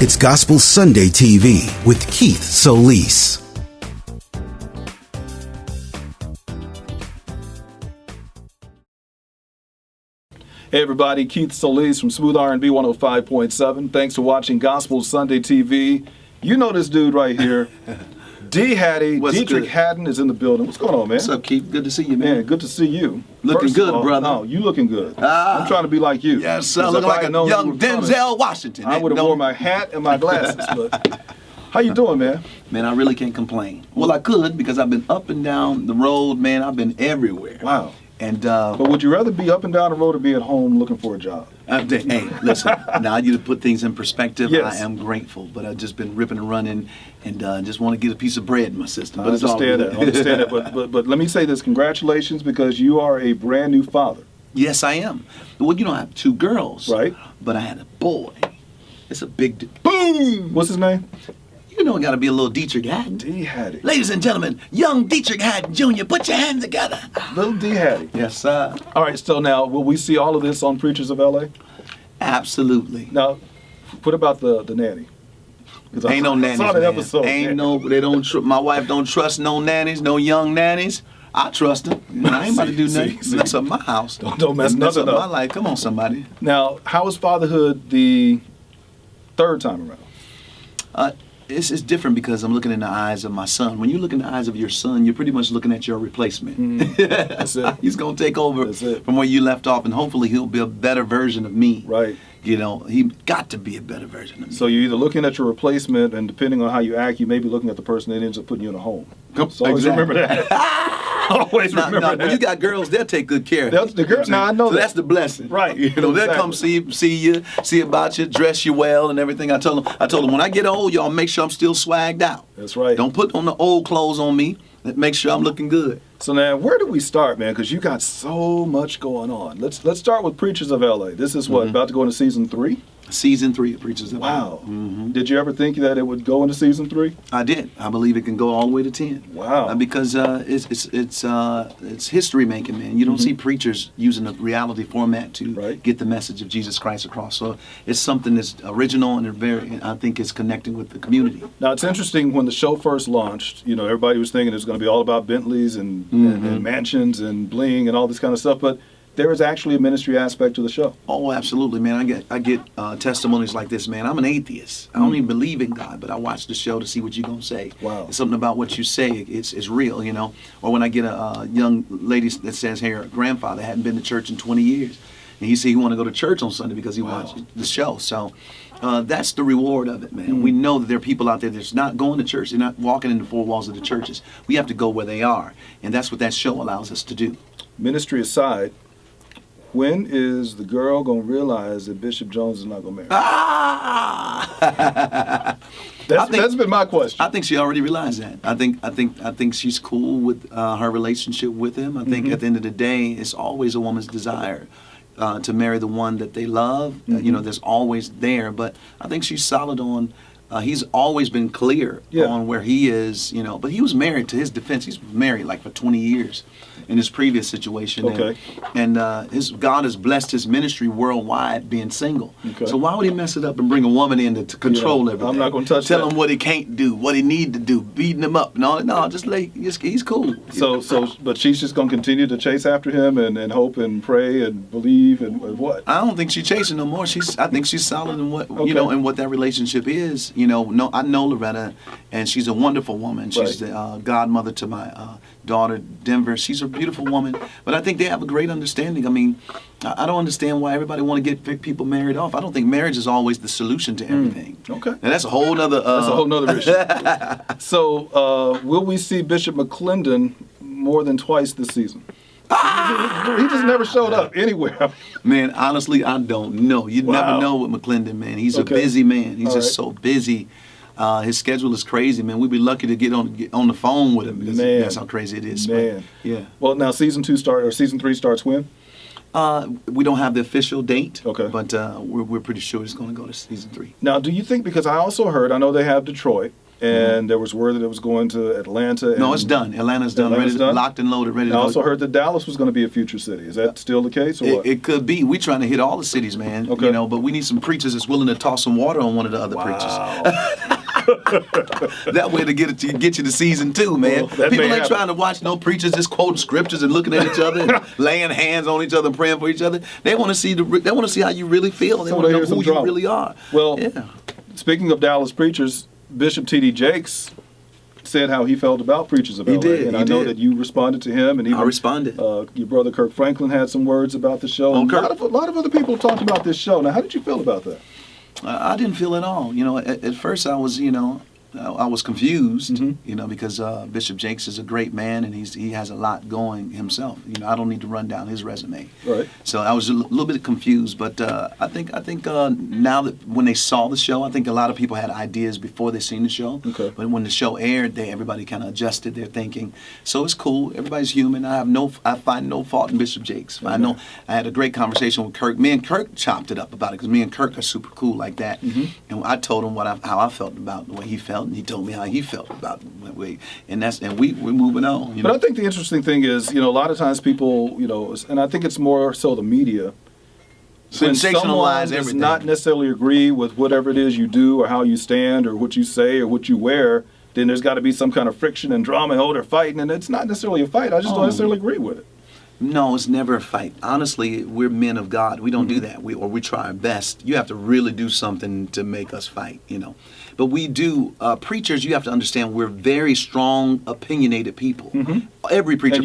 It's Gospel Sunday TV with Keith Solis. Hey everybody, Keith Solis from Smooth R&B 105.7. Thanks for watching Gospel Sunday TV. You know this dude right here, D. Hattie. Deitrick Haddon is in the building. What's going on, man? What's up, Keith? Good to see you, man. Man, good to see you. Looking good, brother. No, you looking good. I'm trying to be like you. Yes, sir. Looking like a young Denzel Washington. I would have worn my hat and my glasses, but how you doing, man? Man, I really can't complain. Well, I could because I've been up and down the road, man. I've been everywhere. Wow. And but would you rather be up and down the road or be at home looking for a job? Hey, listen, now I need to put things in perspective. Yes. I am grateful, but I've just been ripping and running and just want to get a piece of bread in my system. I But understand that. I understand that. But let me say this. Congratulations, because you are a brand new father. Yes, I am. Well, you know, I have two girls. Right. But I had a boy. It's a big Boom! What's his name? You know, it got to be a little Deitrick Haddon. D. Hattie. Ladies and gentlemen, young Deitrick Haddon Jr., put your hands together. Little D. Hattie. Yes, sir. All right, so now, will we see all of this on Preachers of L.A.? Absolutely. Now, what about the nanny? Ain't no nannies, I saw that man. episode. Ain't no, they don't, my wife don't trust no nannies, no young nannies. I trust them. I ain't about to do nothing. Mess up my house. Don't mess nothing up up. my life. Come on, somebody. Now, how is fatherhood the third time around? It's different because I'm looking in the eyes of my son. When you look in the eyes of your son, you're pretty much looking at your replacement. That's it. He's going to take over from where you left off, and hopefully he'll be a better version of me. Right. You know, he got to be a better version of me. So you're either looking at your replacement, and depending on how you act, you may be looking at the person that ends up putting you in a home. So always remember that. Always remember that. When you got girls, they'll take good care of you. The girls, now I know so that's the blessing. Right. You know, they'll come see you, see about you, dress you well and everything. I told them, when I get old, y'all make sure I'm still swagged out. That's right. Don't put on the old clothes on me. Make sure I'm looking good. So now, where do we start, man? Because you got so much going on. Let's start with Preachers of L.A. This is what, about to go into season 3? Season 3 of Preachers of Wow. LA. Mm-hmm. Did you ever think that it would go into season 3? I did. I believe it can go all the way to 10. Wow. Because it's history making, man. You don't see preachers using a reality format to get the message of Jesus Christ across. So it's something that's original and I think it's connecting with the community. Now, it's interesting, when the show first launched, you know, everybody was thinking it was going to be all about Bentleys and mansions and bling and all this kind of stuff, but there is actually a ministry aspect to the show. Oh, absolutely, man. I get testimonies like this, man. I'm an atheist. I don't even believe in God, but I watch the show to see what you're going to say. Wow. It's something about what you say. It's real, you know. Or when I get a young lady that says, hey, her grandfather hadn't been to church in 20 years. And he said he want to go to church on Sunday because he watched the show. So that's the reward of it, man. We know that there are people out there that's not going to church. They're not walking in the four walls of the churches. We have to go where they are. And that's what that show allows us to do. Ministry aside, when is the girl going to realize that Bishop Jones is not going to marry? That's been my question. I think she already realized that. I think she's cool with her relationship with him. I think at the end of the day, it's always a woman's desire to marry the one that they love. You know, there's always there. But I think she's solid on. He's always been clear on where he is, you know. But he was married, to his defense. He's married like for 20 years in his previous situation. Okay. And God has blessed his ministry worldwide being single. Okay. So why would he mess it up and bring a woman in to control everything? I'm not going to touch that. Tell him what he can't do, what he need to do, beating him up. No, he's cool. But she's just going to continue to chase after him and hope and pray and believe and what? I don't think she's chasing no more. I think she's solid in what you know, in what that relationship is. You know, I know Loretta, and she's a wonderful woman. She's the godmother to my daughter, Denver. She's a beautiful woman, but I think they have a great understanding. I mean, I don't understand why everybody want to get people married off. I don't think marriage is always the solution to everything. Okay. And that's a whole nother... that's a whole nother issue. So, will we see Bishop McClendon more than twice this season? He just never showed up anywhere. Man, honestly, I don't know. You never know with McClendon, man. He's a busy man. He's just so busy. His schedule is crazy, man. We'd be lucky to get on the phone with him. Man, that's how crazy it is. Man, but, yeah. Well, now season 3 starts when? We don't have the official date. Okay. But we're pretty sure it's going to go to season 3. Now, do you think, because I also heard, I know they have Detroit, and there was word that it was going to Atlanta. No, it's done. Atlanta's done. Locked and loaded, ready to go. I also heard that Dallas was going to be a future city. Is that still the case, or what? It could be. We're trying to hit all the cities, man. Okay. You know, but we need some preachers that's willing to toss some water on one of the other preachers. That way to get you to season 2, man. Well, people ain't trying to watch no preachers just quoting scriptures and looking at each other and laying hands on each other and praying for each other. They want to see how you really feel. They want to know who you really are. Well, yeah. Speaking of Dallas preachers, Bishop T.D. Jakes said how he felt about preachers of LA. And I know that you responded to him, and even I responded. Your brother Kirk Franklin had some words about the show. Oh, a lot of other people talked about this show. Now, how did you feel about that? I didn't feel at all. You know, at first I was, I was confused, because Bishop Jakes is a great man and he has a lot going himself. You know, I don't need to run down his resume. Right. So I was a little bit confused, but I think now that when they saw the show, I think a lot of people had ideas before they seen the show. Okay. But when the show aired, everybody kind of adjusted their thinking. So it's cool. Everybody's human. I find no fault in Bishop Jakes. I know I had a great conversation with Kirk. Me and Kirk chopped it up about it because me and Kirk are super cool like that. And I told him how I felt about the way he felt. And he told me how he felt about it. And we're moving on. But I think the interesting thing is, a lot of times people, and I think it's more so the media, sensationalize everything. Does not necessarily agree with whatever it is you do or how you stand or what you say or what you wear, then there's got to be some kind of friction and drama. Oh, they're fighting, and it's not necessarily a fight. I just don't necessarily agree with it. No, it's never a fight. Honestly, we're men of God. We don't do that. We try our best. You have to really do something to make us fight, But we do. Preachers, you have to understand, we're very strong, opinionated people. Every preacher,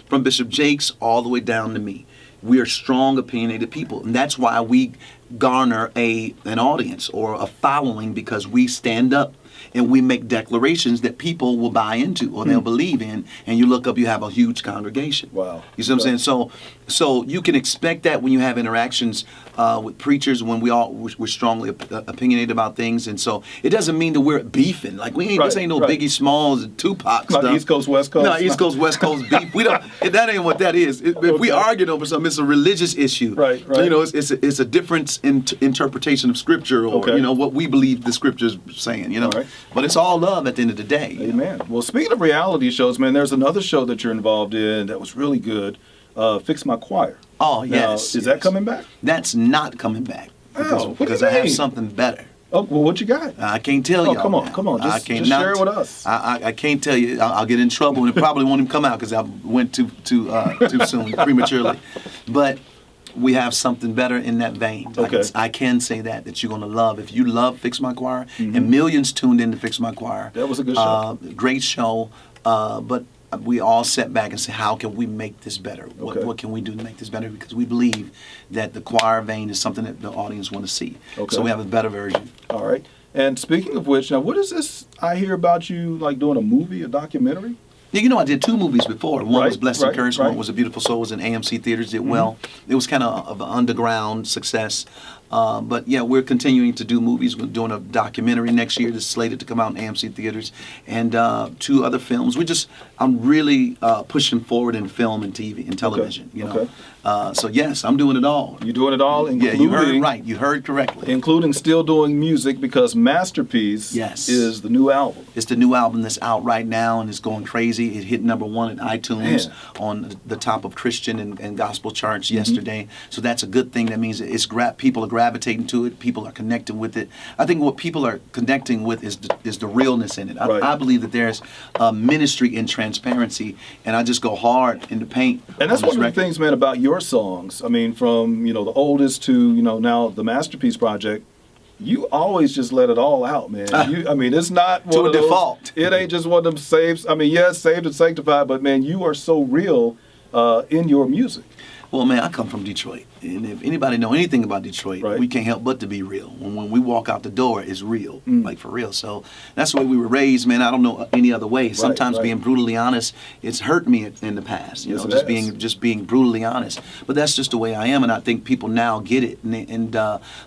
from Bishop Jakes all the way down to me. We are strong, opinionated people. And that's why we garner an audience or a following, because we stand up and we make declarations that people will buy into or they'll believe in, and you look up, you have a huge congregation. Wow. You see what I'm saying? So you can expect that when you have interactions with preachers, when we're strongly opinionated about things, and so it doesn't mean that we're beefing. Like this ain't no Biggie Smalls and Tupac stuff. East Coast, West Coast. No, East Coast, West Coast beef. We don't. That ain't what that is. If we arguing over something, it's a religious issue. Right. It's a difference in interpretation of Scripture, or what we believe the Scripture's saying. Right. But it's all love at the end of the day. Amen. Well, speaking of reality shows, man, there's another show that you're involved in that was really good. Fix My Choir. Oh, now, yes. Is that coming back? That's not coming back. Because I have something better. Oh, well, what you got? I can't tell you. Come on. Just share it with us. I can't tell you. I'll get in trouble, and it probably won't even come out because I went too soon, prematurely. But we have something better in that vein. Okay. I can say that you're going to love. If you love Fix My Choir, and millions tuned in to Fix My Choir. That was a good show. Great show. But we all sat back and said, how can we make this better? What can we do to make this better? Because we believe that the choir vein is something that the audience want to see. Okay. So we have a better version. All right. And speaking of which, now what is this I hear about you like doing a movie, a documentary? Yeah, I did 2 movies before. One was Blessed and Cursed. One was A Beautiful Soul. It was in AMC theaters. Did well. It was kind of an underground success. But yeah, we're continuing to do movies. We're doing a documentary next year that's slated to come out in AMC theaters, and 2 other films. I'm really pushing forward in film and TV and television. So yes, I'm doing it all. You're doing it all, including, you heard right. You heard correctly. Including still doing music, because Masterpiece is the new album. It's the new album that's out right now and it's going crazy. It hit #1 at iTunes on the top of Christian and gospel charts yesterday. So that's a good thing. That means people are gravitating to it. People are connecting with it. I think what people are connecting with is the realness in it. I believe that there's a ministry in transparency, and I just go hard in the paint. And that's one of the things, man, about your songs. I mean, from the oldest to now the Masterpiece project. You always just let it all out, man. It's not to a default. It ain't just one of them saves. Yes, saved and sanctified, but man, you are so real in your music. Well, man, I come from Detroit, and if anybody know anything about Detroit, we can't help but to be real. When we walk out the door, it's real, like for real. So that's the way we were raised, man. I don't know any other way. Sometimes being brutally honest, it's hurt me in the past. Just being brutally honest. But that's just the way I am, and I think people now get it. And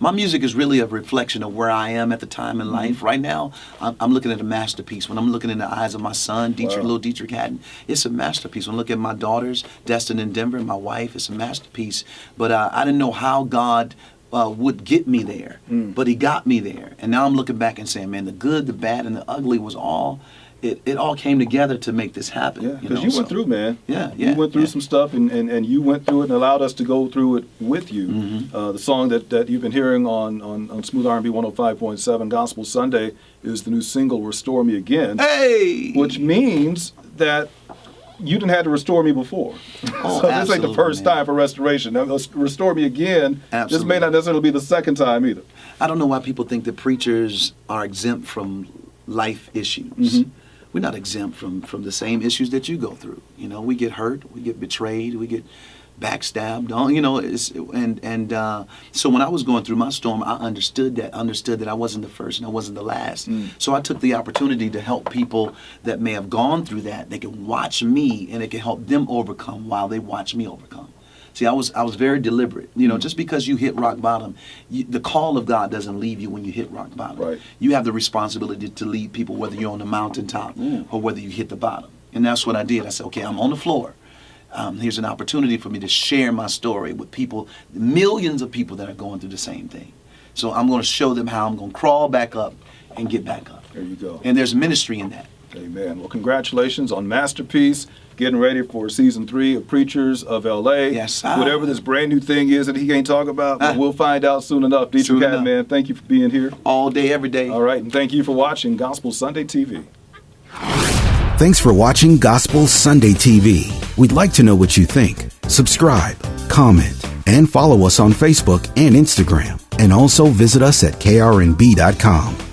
my music is really a reflection of where I am at the time in life. Right now, I'm looking at a masterpiece. When I'm looking in the eyes of my son, little Deitrick Haddon, it's a masterpiece. When I look at my daughters, Destin and Denver, and my wife, it's a masterpiece. But I didn't know how God would get me there, but he got me there. And now I'm looking back and saying, man, the good, the bad, and the ugly was all, it all came together to make this happen. Yeah, because you went through, man. Yeah. You went through some stuff, and you went through it and allowed us to go through it with you. Mm-hmm. The song that you've been hearing on Smooth R&B 105.7 Gospel Sunday is the new single, Restore Me Again. Hey! Which means that you didn't have to restore me before. Oh, so this ain't the first man. time for restoration. Now, Restore Me Again, Absolutely. this may not necessarily be the second time either. I don't know why people think that preachers are exempt from life issues. Mm-hmm. We're not exempt from the same issues that you go through. You know, we get hurt, we get betrayed, we get backstabbed. You know, so when I was going through my storm, I understood that I wasn't the first and I wasn't the last. So I took the opportunity to help people that may have gone through that. They can watch me and it can help them overcome while they watch me overcome. See, I was very deliberate. You know, just because you hit rock bottom, the call of God doesn't leave you when you hit rock bottom. Right. You have the responsibility to lead people, whether you're on the mountaintop or whether you hit the bottom. And that's what I did. I said, okay, I'm on the floor. Here's an opportunity for me to share my story with people, millions of people that are going through the same thing. So I'm going to show them how I'm going to crawl back up and get back up. There you go. And there's ministry in that. Amen. Well, congratulations on Masterpiece. Getting ready for season 3 of Preachers of L.A. Yes, sir. Whatever this brand new thing is that he can't talk about, but we'll find out soon enough. Deitrick Haddon, man, thank you for being here. All day, every day. All right, and thank you for watching Gospel Sunday TV. Thanks for watching Gospel Sunday TV. We'd like to know what you think. Subscribe, comment, and follow us on Facebook and Instagram. And also visit us at krnb.com.